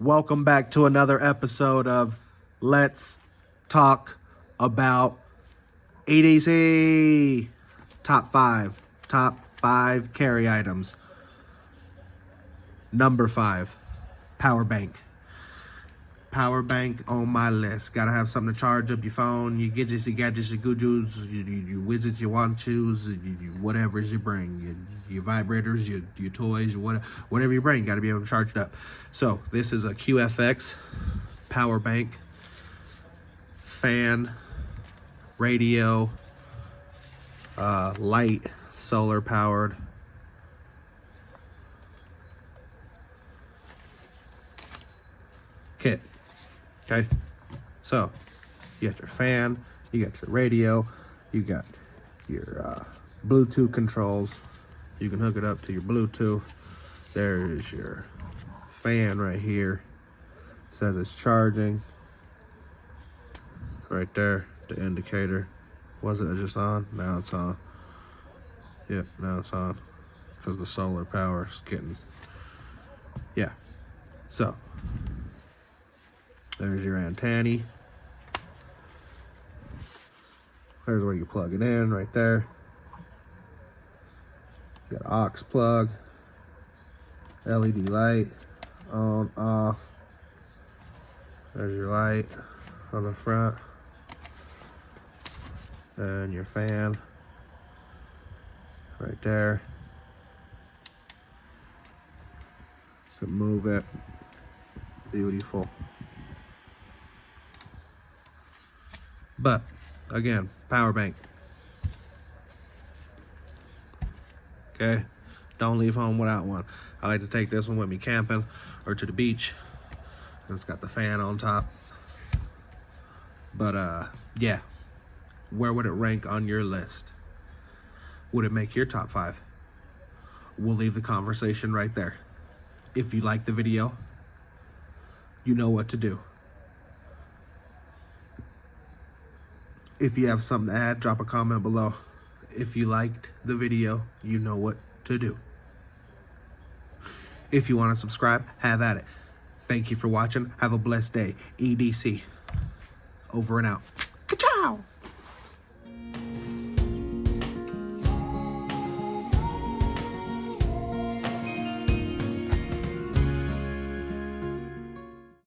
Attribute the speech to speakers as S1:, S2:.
S1: Welcome back to another episode of Let's Talk About EDC. Top five carry items. Number 5, power bank. Power bank on my list. Gotta have something to charge up your phone, your gadgets, your goojos, your widgets, your want-tos, whatever's you bring, your vibrators, your toys, whatever you bring, gotta be able to charge it up. So this is a QFX power bank, fan, radio, light, solar powered. Kit. Okay, so you got your fan, you got your radio, you got your Bluetooth controls. You can hook it up to your Bluetooth. There's your fan right here. Says it's charging. Right there, the indicator. Wasn't it just on? Now it's on. Yep, now it's on because the solar power is getting. Yeah, so. There's your antenna. There's where you plug it in, right there. You got aux plug, LED light, on, off. There's your light on the front. And your fan, right there. You can move it. Beautiful. But again, power bank. Okay, don't leave home without one. I like to take this one with me camping or to the beach. It's got the fan on top. But yeah, where would it rank on your list? Would it make your top 5? We'll leave the conversation right there. If you like the video, you know what to do. If you have something to add, drop a comment below. If you liked the video, you know what to do. If you want to subscribe, have at it. Thank you for watching. Have a blessed day. EDC. Over and out. Ka-chow!